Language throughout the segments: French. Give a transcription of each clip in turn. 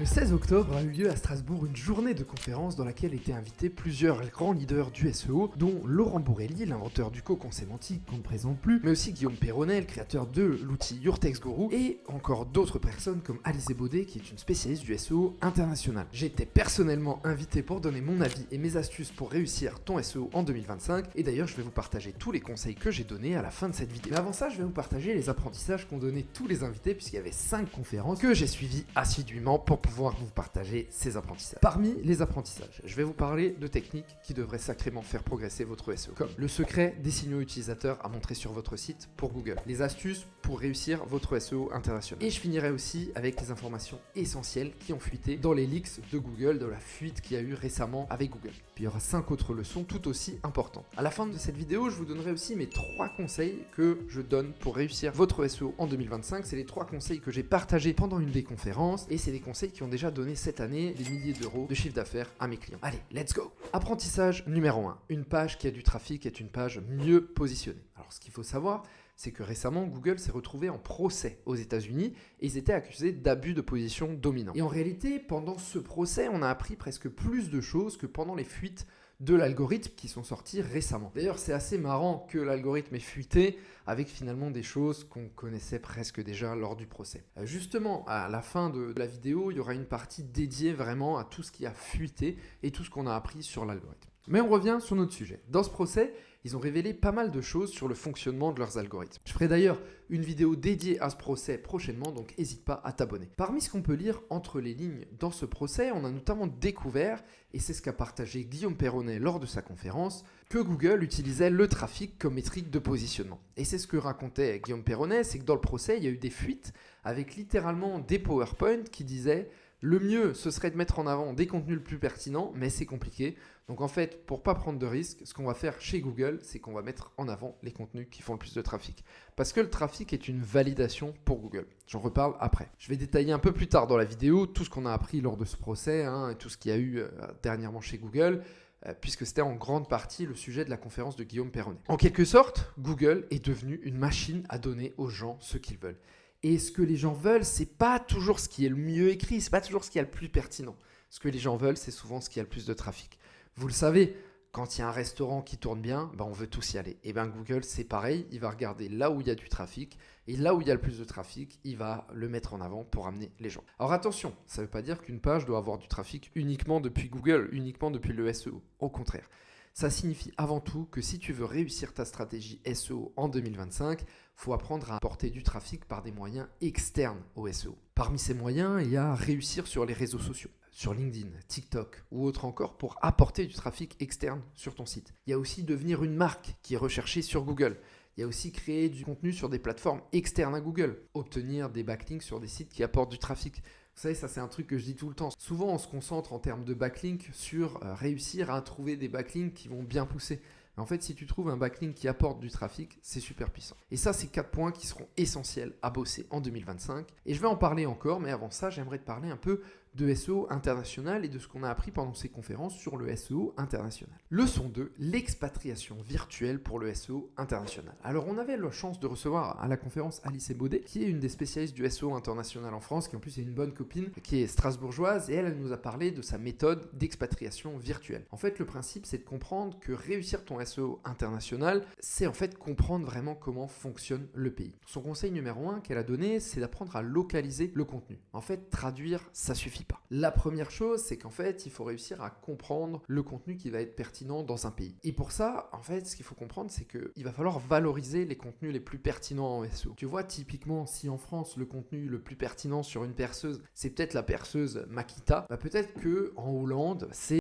Le 16 octobre a eu lieu à Strasbourg une journée de conférence dans laquelle étaient invités plusieurs grands leaders du SEO, dont Laurent Bourrelli, l'inventeur du cocon sémantique qu'on ne présente plus, mais aussi Guillaume Perronnet, le créateur de l'outil Your-Text Guru, et encore d'autres personnes comme Alizé Baudet, qui est une spécialiste du SEO international. J'ai été personnellement invité pour donner mon avis et mes astuces pour réussir ton SEO en 2025, et d'ailleurs je vais vous partager tous les conseils que j'ai donnés à la fin de cette vidéo. Mais avant ça, je vais vous partager les apprentissages qu'ont donné tous les invités, puisqu'il y avait 5 conférences que j'ai suivies assidûment pour pouvoir vous partager ces apprentissages. Parmi les apprentissages, je vais vous parler de techniques qui devraient sacrément faire progresser votre SEO, comme le secret des signaux utilisateurs à montrer sur votre site pour Google, les astuces pour réussir votre SEO international. Et je finirai aussi avec les informations essentielles qui ont fuité dans les leaks de Google, de la fuite qu'il y a eu récemment avec Google. Puis il y aura 5 autres leçons tout aussi importantes. À la fin de cette vidéo, je vous donnerai aussi mes 3 conseils que je donne pour réussir votre SEO en 2025. C'est les 3 conseils que j'ai partagés pendant une des conférences et c'est des conseils qui ont déjà donné cette année des milliers d'euros de chiffre d'affaires à mes clients. Allez, let's go! Apprentissage numéro 1. Une page qui a du trafic est une page mieux positionnée. Alors ce qu'il faut savoir, c'est que récemment, Google s'est retrouvé en procès aux États-Unis et ils étaient accusés d'abus de position dominant. Et en réalité, pendant ce procès, on a appris presque plus de choses que pendant les fuites de l'algorithme qui sont sortis récemment. D'ailleurs, c'est assez marrant que l'algorithme ait fuité avec finalement des choses qu'on connaissait presque déjà lors du procès. Justement, à la fin de la vidéo, il y aura une partie dédiée vraiment à tout ce qui a fuité et tout ce qu'on a appris sur l'algorithme. Mais on revient sur notre sujet. Dans ce procès, ils ont révélé pas mal de choses sur le fonctionnement de leurs algorithmes. Je ferai d'ailleurs une vidéo dédiée à ce procès prochainement, donc n'hésite pas à t'abonner. Parmi ce qu'on peut lire entre les lignes dans ce procès, on a notamment découvert, et c'est ce qu'a partagé Guillaume Perronnet lors de sa conférence, que Google utilisait le trafic comme métrique de positionnement. Et c'est ce que racontait Guillaume Perronnet, c'est que dans le procès, il y a eu des fuites avec littéralement des PowerPoint qui disaient le mieux, ce serait de mettre en avant des contenus le plus pertinents, mais c'est compliqué. Donc en fait, pour ne pas prendre de risques, ce qu'on va faire chez Google, c'est qu'on va mettre en avant les contenus qui font le plus de trafic. Parce que le trafic est une validation pour Google. J'en reparle après. Je vais détailler un peu plus tard dans la vidéo tout ce qu'on a appris lors de ce procès, et tout ce qu'il y a eu dernièrement chez Google, puisque c'était en grande partie le sujet de la conférence de Guillaume Perronnet. En quelque sorte, Google est devenu une machine à donner aux gens ce qu'ils veulent. Et ce que les gens veulent, c'est pas toujours ce qui est le mieux écrit, c'est pas toujours ce qui est le plus pertinent. Ce que les gens veulent, c'est souvent ce qui a le plus de trafic. Vous le savez, quand il y a un restaurant qui tourne bien, on veut tous y aller. Et bien Google, c'est pareil, il va regarder là où il y a du trafic, et là où il y a le plus de trafic, il va le mettre en avant pour amener les gens. Alors attention, ça ne veut pas dire qu'une page doit avoir du trafic uniquement depuis Google, uniquement depuis le SEO. Au contraire. Ça signifie avant tout que si tu veux réussir ta stratégie SEO en 2025, il faut apprendre à apporter du trafic par des moyens externes au SEO. Parmi ces moyens, il y a réussir sur les réseaux sociaux, sur LinkedIn, TikTok ou autre encore pour apporter du trafic externe sur ton site. Il y a aussi devenir une marque qui est recherchée sur Google. Il y a aussi créer du contenu sur des plateformes externes à Google, obtenir des backlinks sur des sites qui apportent du trafic. Vous savez, ça c'est un truc que je dis tout le temps. Souvent, on se concentre en termes de backlinks sur réussir à trouver des backlinks qui vont bien pousser. En fait, si tu trouves un backlink qui apporte du trafic, c'est super puissant. Et ça, c'est 4 points qui seront essentiels à bosser en 2025. Et je vais en parler encore, mais avant ça, j'aimerais te parler un peu de SEO international et de ce qu'on a appris pendant ces conférences sur le SEO international. Leçon 2, l'expatriation virtuelle pour le SEO international. Alors, on avait la chance de recevoir à la conférence Alizé Baudet, qui est une des spécialistes du SEO international en France, qui en plus est une bonne copine, qui est strasbourgeoise, et elle nous a parlé de sa méthode d'expatriation virtuelle. En fait, le principe, c'est de comprendre que réussir ton SEO international, c'est en fait comprendre vraiment comment fonctionne le pays. Son conseil numéro 1 qu'elle a donné, c'est d'apprendre à localiser le contenu. En fait, traduire, ça suffit pas. La première chose, c'est qu'en fait, il faut réussir à comprendre le contenu qui va être pertinent dans un pays. Et pour ça, en fait, ce qu'il faut comprendre, c'est qu'il va falloir valoriser les contenus les plus pertinents en SEO. Tu vois, typiquement, si en France, le contenu le plus pertinent sur une perceuse, c'est peut-être la perceuse Makita, peut-être qu'en Hollande, c'est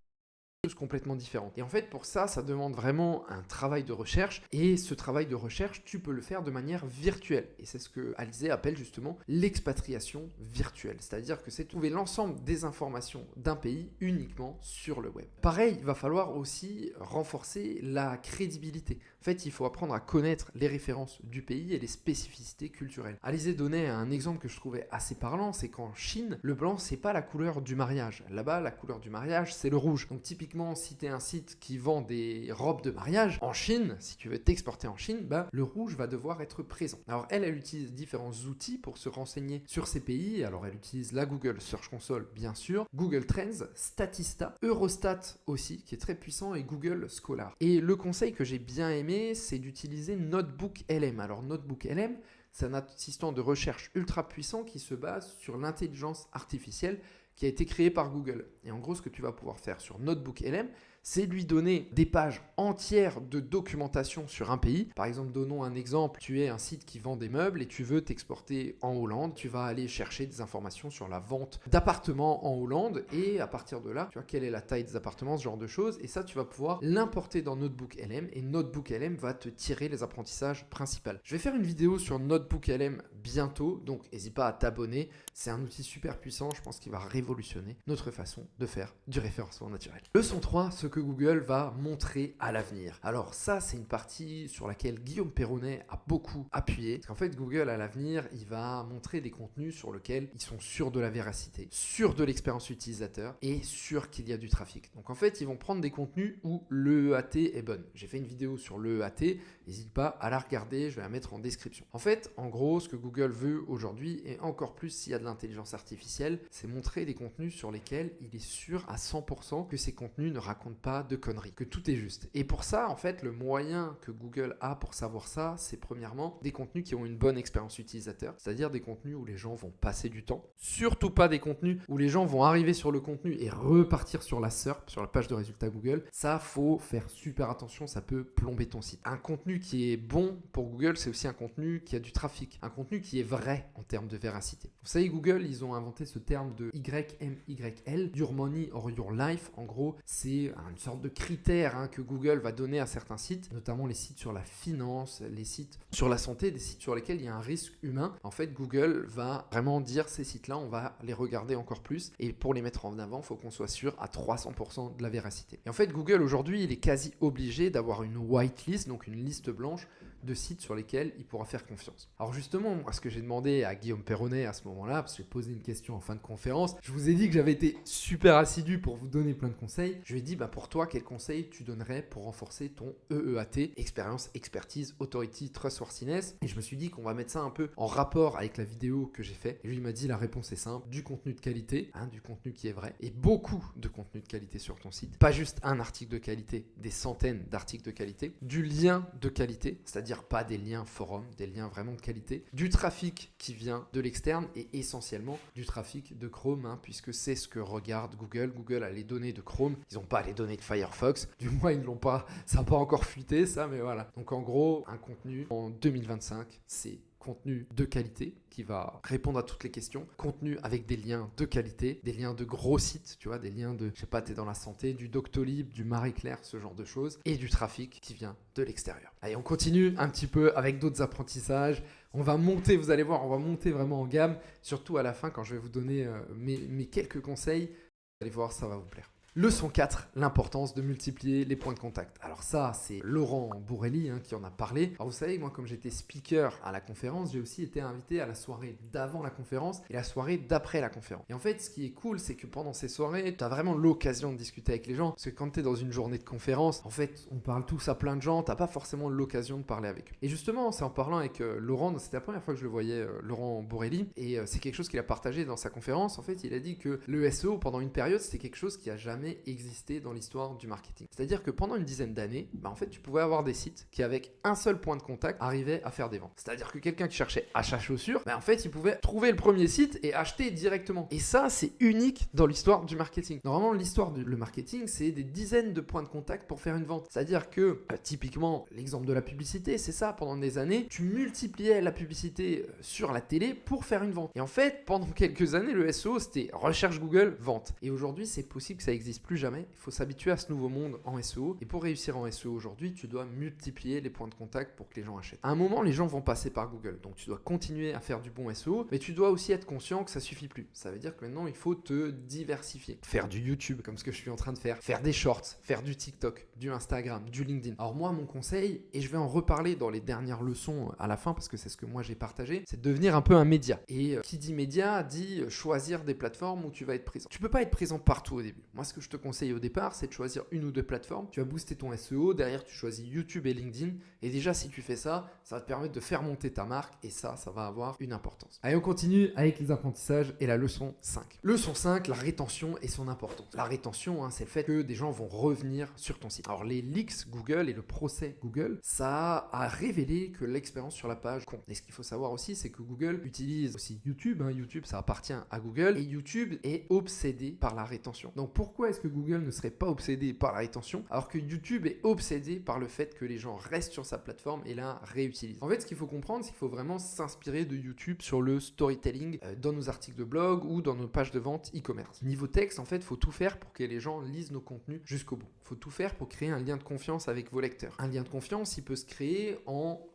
complètement différente. Et en fait, pour ça, ça demande vraiment un travail de recherche. Et ce travail de recherche, tu peux le faire de manière virtuelle. Et c'est ce que Alizé appelle justement l'expatriation virtuelle. C'est-à-dire que c'est trouver l'ensemble des informations d'un pays uniquement sur le web. Pareil, il va falloir aussi renforcer la crédibilité. En fait, il faut apprendre à connaître les références du pays et les spécificités culturelles. Alizé donnait un exemple que je trouvais assez parlant, c'est qu'en Chine, le blanc, c'est pas la couleur du mariage. Là-bas, la couleur du mariage, c'est le rouge. Donc typiquement, typiquement, si tu es un site qui vend des robes de mariage en Chine, si tu veux t'exporter en Chine, le rouge va devoir être présent. Alors elle utilise différents outils pour se renseigner sur ces pays. Alors elle utilise la Google Search Console, bien sûr, Google Trends, Statista, Eurostat aussi, qui est très puissant, et Google Scholar. Et le conseil que j'ai bien aimé, c'est d'utiliser NotebookLM. Alors NotebookLM, c'est un assistant de recherche ultra puissant qui se base sur l'intelligence artificielle qui a été créé par Google. Et en gros, ce que tu vas pouvoir faire sur NotebookLM, c'est lui donner des pages entières de documentation sur un pays. Par exemple, donnons un exemple, tu es un site qui vend des meubles et tu veux t'exporter en Hollande, tu vas aller chercher des informations sur la vente d'appartements en Hollande et à partir de là, tu vois quelle est la taille des appartements, ce genre de choses, et ça tu vas pouvoir l'importer dans NotebookLM et NotebookLM va te tirer les apprentissages principaux. Je vais faire une vidéo sur NotebookLM bientôt, donc n'hésite pas à t'abonner, c'est un outil super puissant, je pense qu'il va révolutionner notre façon de faire du référencement naturel. Leçon 3, ce que Google va montrer à l'avenir. Alors ça, c'est une partie sur laquelle Guillaume Perronnet a beaucoup appuyé. Parce qu'en fait, Google, à l'avenir, il va montrer des contenus sur lesquels ils sont sûrs de la véracité, sûrs de l'expérience utilisateur et sûrs qu'il y a du trafic. Donc en fait, ils vont prendre des contenus où l'EAT est bonne. J'ai fait une vidéo sur l'EAT, n'hésite pas à la regarder, je vais la mettre en description. En fait, en gros, ce que Google veut aujourd'hui, et encore plus s'il y a de l'intelligence artificielle, c'est montrer des contenus sur lesquels il est sûr à 100% que ces contenus ne racontent pas de conneries, que tout est juste. Et pour ça, en fait, le moyen que Google a pour savoir ça, c'est premièrement des contenus qui ont une bonne expérience utilisateur, c'est-à-dire des contenus où les gens vont passer du temps, surtout pas des contenus où les gens vont arriver sur le contenu et repartir sur la SERP, sur la page de résultats Google. Ça, faut faire super attention, ça peut plomber ton site. Un contenu qui est bon pour Google, c'est aussi un contenu qui a du trafic, un contenu qui est vrai en termes de véracité. Vous savez, Google, ils ont inventé ce terme de YMYL, Your Money or Your Life. En gros, c'est une sorte de critère que Google va donner à certains sites, notamment les sites sur la finance, les sites sur la santé, des sites sur lesquels il y a un risque humain. En fait, Google va vraiment dire ces sites-là, on va les regarder encore plus et pour les mettre en avant, il faut qu'on soit sûr à 300% de la véracité. Et en fait, Google aujourd'hui, il est quasi obligé d'avoir une whitelist, donc une liste blanche de sites sur lesquels il pourra faire confiance. Alors justement, moi, ce que j'ai demandé à Guillaume Perronnet à ce moment-là, parce que j'ai posé une question en fin de conférence, je vous ai dit que j'avais été super assidu pour vous donner plein de conseils. Je lui ai dit, pour toi, quel conseil tu donnerais pour renforcer ton EEAT, expérience, expertise, authority, trustworthiness? Et je me suis dit qu'on va mettre ça un peu en rapport avec la vidéo que j'ai fait. Et lui, il m'a dit, la réponse est simple, du contenu de qualité, du contenu qui est vrai, et beaucoup de contenu de qualité sur ton site. Pas juste un article de qualité, des centaines d'articles de qualité, du lien de qualité, c'est-à-dire pas des liens forum, des liens vraiment de qualité, du trafic qui vient de l'externe et essentiellement du trafic de Chrome, puisque c'est ce que regarde Google. Google a les données de Chrome, ils n'ont pas les données de Firefox, du moins ils ne l'ont pas, ça n'a pas encore fuité ça, mais voilà. Donc en gros, un contenu en 2025, c'est contenu de qualité qui va répondre à toutes les questions, contenu avec des liens de qualité, des liens de gros sites, tu vois, des liens de, je sais pas, t'es dans la santé, du Doctolib, du Marie-Claire, ce genre de choses, et du trafic qui vient de l'extérieur. Allez, on continue un petit peu avec d'autres apprentissages. On va monter, vous allez voir, on va monter vraiment en gamme, surtout à la fin quand je vais vous donner mes quelques conseils. Vous allez voir, ça va vous plaire. Leçon 4, l'importance de multiplier les points de contact. Alors ça, c'est Laurent Bourrelli qui en a parlé. Alors vous savez, moi comme j'étais speaker à la conférence, j'ai aussi été invité à la soirée d'avant la conférence et la soirée d'après la conférence. Et en fait, ce qui est cool, c'est que pendant ces soirées, tu as vraiment l'occasion de discuter avec les gens. Parce que quand tu es dans une journée de conférence, en fait, on parle tous à plein de gens, tu n'as pas forcément l'occasion de parler avec eux. Et justement, c'est en parlant avec Laurent, c'était la première fois que je le voyais, Laurent Bourrelli, et c'est quelque chose qu'il a partagé dans sa conférence. En fait, il a dit que le SEO, pendant une période, c'était quelque chose qui a jamais existé dans l'histoire du marketing. C'est-à-dire que pendant une dizaine d'années, en fait, tu pouvais avoir des sites qui, avec un seul point de contact, arrivaient à faire des ventes. C'est-à-dire que quelqu'un qui cherchait achat chaussures, en fait, il pouvait trouver le premier site et acheter directement. Et ça, c'est unique dans l'histoire du marketing. Normalement, l'histoire du marketing, c'est des dizaines de points de contact pour faire une vente. C'est-à-dire que, typiquement, l'exemple de la publicité, c'est ça. Pendant des années, tu multipliais la publicité sur la télé pour faire une vente. Et en fait, pendant quelques années, le SEO, c'était recherche Google, vente. Et aujourd'hui, c'est possible que ça existe plus jamais. Il faut s'habituer à ce nouveau monde en SEO. Et pour réussir en SEO aujourd'hui, tu dois multiplier les points de contact pour que les gens achètent. À un moment, les gens vont passer par Google. Donc, tu dois continuer à faire du bon SEO, mais tu dois aussi être conscient que ça suffit plus. Ça veut dire que maintenant, il faut te diversifier. Faire du YouTube, comme ce que je suis en train de faire des shorts, faire du TikTok, du Instagram, du LinkedIn. Alors moi, mon conseil, et je vais en reparler dans les dernières leçons à la fin, parce que c'est ce que moi j'ai partagé, c'est de devenir un peu un média. Et qui dit média, dit choisir des plateformes où tu vas être présent. Tu peux pas être présent partout au début. Moi, ce que ce que je te conseille au départ, c'est de choisir une ou deux plateformes. Tu vas booster ton SEO, derrière tu choisis YouTube et LinkedIn. Et déjà, si tu fais ça, ça va te permettre de faire monter ta marque et ça va avoir une importance. Allez, on continue avec les apprentissages et la leçon 5. Leçon 5, la rétention et son importance. La rétention, c'est le fait que des gens vont revenir sur ton site. Alors, les leaks Google et le procès Google, ça a révélé que l'expérience sur la page compte. Et ce qu'il faut savoir aussi, c'est que Google utilise aussi YouTube. YouTube, ça appartient à Google et YouTube est obsédé par la rétention. Donc, pourquoi est-ce que Google ne serait pas obsédé par la rétention alors que YouTube est obsédé par le fait que les gens restent sur sa plateforme et la réutilisent? En fait, ce qu'il faut comprendre, c'est qu'il faut vraiment s'inspirer de YouTube sur le storytelling dans nos articles de blog ou dans nos pages de vente e-commerce. Niveau texte, en fait, il faut tout faire pour que les gens lisent nos contenus jusqu'au bout. Il faut tout faire pour créer un lien de confiance avec vos lecteurs. Un lien de confiance, il peut se créer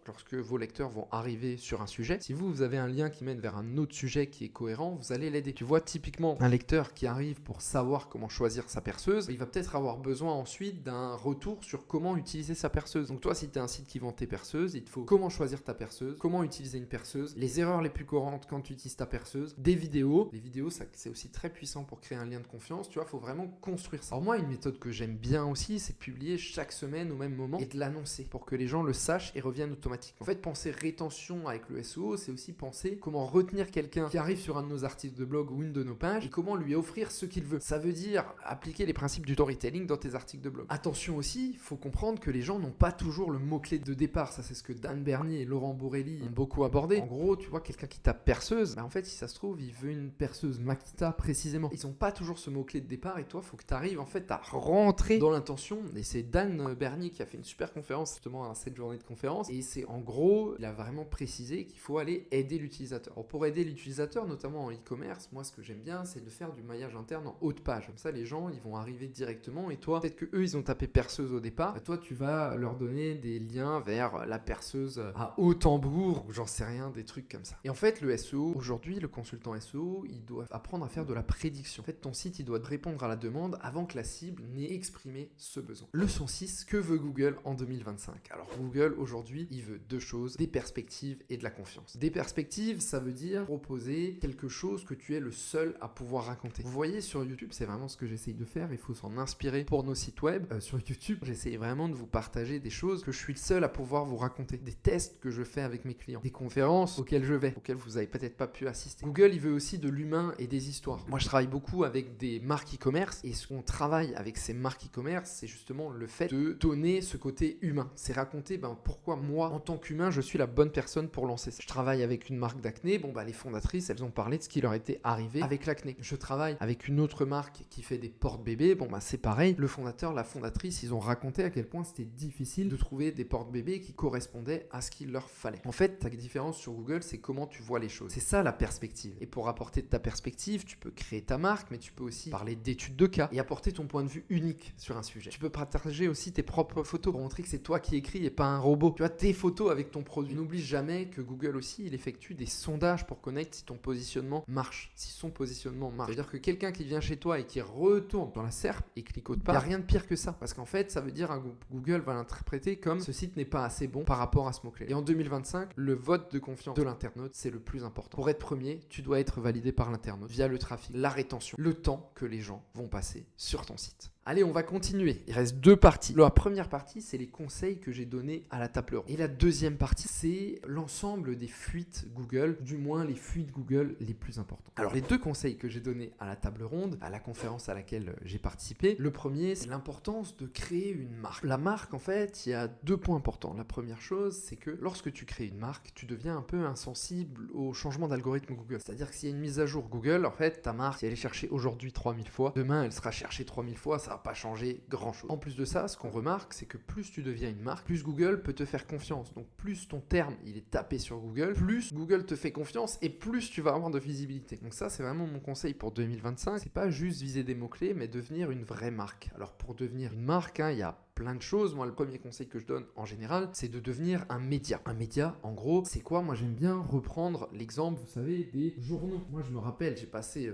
lorsque vos lecteurs vont arriver sur un sujet. Si vous avez un lien qui mène vers un autre sujet qui est cohérent, vous allez l'aider. Tu vois, typiquement, un lecteur qui arrive pour savoir comment choisir sa perceuse, il va peut-être avoir besoin ensuite d'un retour sur comment utiliser sa perceuse. Donc toi, si tu as un site qui vend tes perceuses, il te faut comment choisir ta perceuse, comment utiliser une perceuse, les erreurs les plus courantes quand tu utilises ta perceuse, des vidéos. Les vidéos, c'est aussi très puissant pour créer un lien de confiance. Tu vois, il faut vraiment construire ça. Alors moi, une méthode que j'aime bien aussi, c'est de publier chaque semaine au même moment et de l'annoncer pour que les gens le sachent et reviennent automatiquement. En fait, penser rétention avec le SEO, c'est aussi penser comment retenir quelqu'un qui arrive sur un de nos articles de blog ou une de nos pages et comment lui offrir ce qu'il veut. Ça veut dire appliquer les principes du storytelling dans tes articles de blog. Attention aussi, il faut comprendre que les gens n'ont pas toujours le mot-clé de départ. Ça, c'est ce que Dan Bernier et Laurent Bourrelli ont beaucoup abordé. En gros, tu vois, quelqu'un qui tape perceuse, en fait, si ça se trouve, il veut une perceuse Makita précisément. Ils n'ont pas toujours ce mot-clé de départ et toi, il faut que tu arrives en fait à rentrer dans l'intention. Et c'est Dan Bernier qui a fait une super conférence justement à cette journée de conférence. Et c'est en gros, il a vraiment précisé qu'il faut aller aider l'utilisateur. Alors pour aider l'utilisateur, notamment en e-commerce, moi ce que j'aime bien, c'est de faire du maillage interne en haut de page. Comme ça, les gens, ils vont arriver directement et toi, peut-être que eux, ils ont tapé perceuse au départ. Toi, tu vas leur donner des liens vers la perceuse à haut tambour ou j'en sais rien, des trucs comme ça. Et en fait, le SEO, aujourd'hui, le consultant SEO, il doit apprendre à faire de la prédiction. En fait, ton site, il doit répondre à la demande avant que la cible n'ait exprimé ce besoin. Leçon 6, que veut Google en 2025? Alors Google, aujourd'hui, il veut deux choses, des perspectives et de la confiance. Des perspectives, ça veut dire proposer quelque chose que tu es le seul à pouvoir raconter. Vous voyez, sur YouTube, c'est vraiment ce que j'essaye de faire, il faut s'en inspirer pour nos sites web. Sur YouTube, j'essaye vraiment de vous partager des choses que je suis le seul à pouvoir vous raconter. Des tests que je fais avec mes clients, des conférences auxquelles je vais, auxquelles vous n'avez peut-être pas pu assister. Google, il veut aussi de l'humain et des histoires. Moi, je travaille beaucoup avec des marques e-commerce et ce qu'on travaille avec ces marques e-commerce, c'est justement le fait de donner ce côté humain. C'est raconter pourquoi moi, en tant qu'humain, je suis la bonne personne pour lancer ça. Je travaille avec une marque d'acné, les fondatrices, elles ont parlé de ce qui leur était arrivé avec l'acné. Je travaille avec une autre marque qui fait des porte-bébés, c'est pareil. Le fondateur, la fondatrice, ils ont raconté à quel point c'était difficile de trouver des porte-bébés qui correspondaient à ce qu'il leur fallait. En fait, ta différence sur Google, c'est comment tu vois les choses. C'est ça la perspective. Et pour apporter ta perspective, tu peux créer ta marque, mais tu peux aussi parler d'études de cas et apporter ton point de vue unique sur un sujet. Tu peux partager aussi tes propres photos pour montrer que c'est toi qui écris et pas un robot. Tu vois, tes photos avec ton produit. N'oublie jamais que Google aussi, il effectue des sondages pour connaître si ton positionnement marche, si son positionnement marche. C'est-à-dire que quelqu'un qui vient chez toi et qui retourne dans la SERP et cliquote pas, il n'y a rien de pire que ça. Parce qu'en fait, ça veut dire Google va l'interpréter comme ce site n'est pas assez bon par rapport à ce mot-clé. Et en 2025, le vote de confiance de l'internaute, c'est le plus important. Pour être premier, tu dois être validé par l'internaute via le trafic, la rétention, le temps que les gens vont passer sur ton site. Allez, on va continuer. Il reste deux parties. La première partie, c'est les conseils que j'ai donnés à la table ronde. Et la deuxième partie, c'est l'ensemble des fuites Google, du moins les fuites Google les plus importantes. Alors, les deux conseils que j'ai donnés à la table ronde, à la conférence à laquelle j'ai participé, le premier, c'est l'importance de créer une marque. La marque, en fait, il y a deux points importants. La première chose, c'est que lorsque tu crées une marque, tu deviens un peu insensible au changement d'algorithme Google. C'est-à-dire que s'il y a une mise à jour Google, en fait, ta marque, si elle est cherchée aujourd'hui 3000 fois, demain, elle sera cherchée 3000 fois, ça va pas changer grand chose. En plus de ça, ce qu'on remarque, c'est que plus tu deviens une marque, plus Google peut te faire confiance. Donc plus ton terme il est tapé sur Google, plus Google te fait confiance et plus tu vas avoir de visibilité. Donc ça, c'est vraiment mon conseil pour 2025. C'est pas juste viser des mots-clés, mais devenir une vraie marque. Alors pour devenir une marque, il y a plein de choses. Moi, le premier conseil que je donne en général, c'est de devenir un média. Un média, en gros, c'est quoi? Moi, j'aime bien reprendre l'exemple, vous savez, des journaux. Moi, je me rappelle, j'ai passé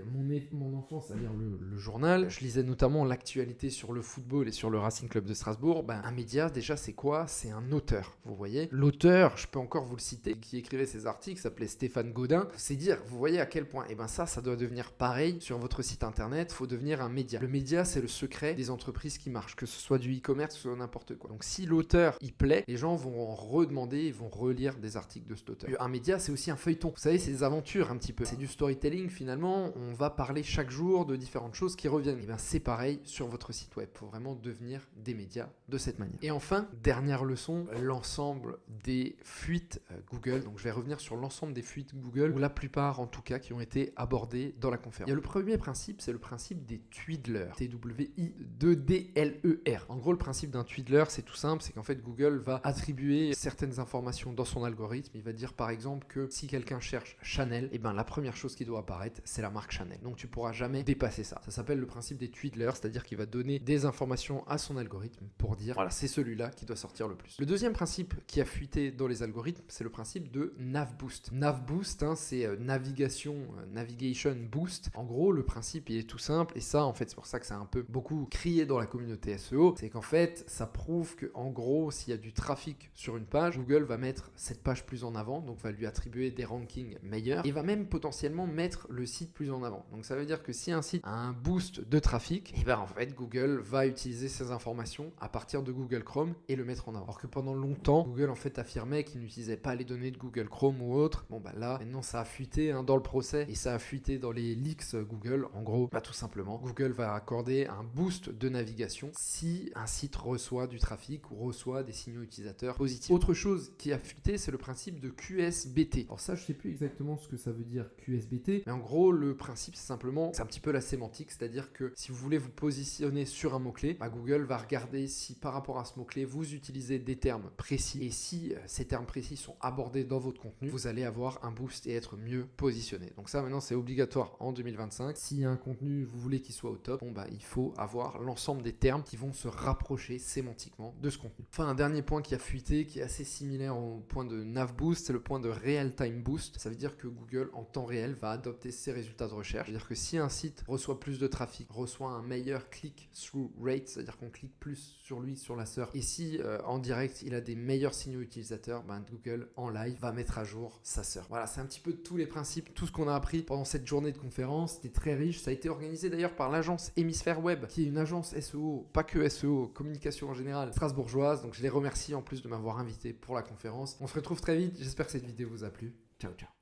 mon enfance à lire le journal. Je lisais notamment l'actualité sur le football et sur le Racing Club de Strasbourg. Un média, déjà, c'est quoi? C'est un auteur, vous voyez. L'auteur, je peux encore vous le citer, qui écrivait ces articles, s'appelait Stéphane Gaudin. C'est dire, vous voyez à quel point. Ça doit devenir pareil sur votre site internet. Il faut devenir un média. Le média, c'est le secret des entreprises qui marchent, que ce soit du e-commerce, que ce soit n'importe quoi. Donc, si l'auteur, il plaît, les gens vont en redemander, ils vont relire des articles de cet auteur. Un média, c'est aussi un feuilleton. Vous savez, c'est des aventures un petit peu. C'est du storytelling finalement. On va parler chaque jour de différentes choses qui reviennent. C'est pareil sur votre site web. Il faut vraiment devenir des médias de cette manière. Et enfin, dernière leçon, l'ensemble des fuites Google. Donc je vais revenir sur l'ensemble des fuites Google, ou la plupart en tout cas qui ont été abordées dans la conférence. Il y a le premier principe, c'est le principe des Twiddlers. T-W-I-2-D-L-E-R. En gros, le principe d'un Twiddler, c'est tout simple, c'est qu'en fait Google va attribuer certaines informations dans son algorithme. Il va dire par exemple que si quelqu'un cherche Chanel, la première chose qui doit apparaître, c'est la marque Chanel. Donc tu pourras jamais dépasser ça. Ça s'appelle le principe des Twiddlers, c'est-à-dire qu'il va donner des informations à son algorithme pour dire, voilà, c'est celui-là qui doit sortir le plus. Le deuxième principe qui a fuité dans les algorithmes, c'est le principe de NavBoost. NavBoost, c'est navigation boost. En gros, le principe, il est tout simple, et ça, en fait, c'est pour ça que ça a un peu beaucoup crié dans la communauté SEO, c'est qu'en fait, ça prouve que, en gros, s'il y a du trafic sur une page, Google va mettre cette page plus en avant, donc va lui attribuer des rankings meilleurs, et va même potentiellement mettre le site plus en avant. Donc ça veut dire que si un site a un boost de trafic, en fait, Google va utiliser ces informations à partir de Google Chrome et le mettre en avant. Alors que pendant longtemps, Google en fait affirmait qu'il n'utilisait pas les données de Google Chrome ou autre. Là, maintenant ça a fuité dans le procès, et ça a fuité dans les leaks Google. En gros, tout simplement, Google va accorder un boost de navigation si un site reçoit du trafic ou reçoit des signaux utilisateurs positifs. Autre chose qui a fuité, c'est le principe de QSBT. Alors ça, je sais plus exactement ce que ça veut dire QSBT, mais en gros, le principe, c'est simplement, c'est un petit peu la sémantique, c'est-à-dire que si vous voulez vous positionner sur un mot-clé, Google va regarder si par rapport à ce mot-clé, vous utilisez des termes précis, et si ces termes précis sont abordés dans votre contenu, vous allez avoir un boost et être mieux positionné. Donc ça, maintenant, c'est obligatoire en 2025. Si un contenu, vous voulez qu'il soit au top, il faut avoir l'ensemble des termes qui vont se rapprocher sémantiquement de ce contenu. Enfin, un dernier point qui a fuité, qui est assez similaire au point de NavBoost, c'est le point de Real Time Boost. Ça veut dire que Google, en temps réel, va adopter ses résultats de recherche. C'est-à-dire que si un site reçoit plus de trafic, reçoit un meilleur click-through rate, c'est-à-dire qu'on clique plus sur lui, sur la sœur, et si en direct, il a des meilleurs signaux utilisateurs, Google, en live, va mettre à jour sa sœur. Voilà, c'est un petit peu tous les principes, tout ce qu'on a appris pendant cette journée de conférence. C'était très riche. Ça a été organisé d'ailleurs par l'agence Hémisphère Web, qui est une agence SEO, pas que SEO, communication en général, strasbourgeoise. Donc je les remercie en plus de m'avoir invité pour la conférence. On se retrouve très vite. J'espère que cette vidéo vous a plu. Ciao, ciao.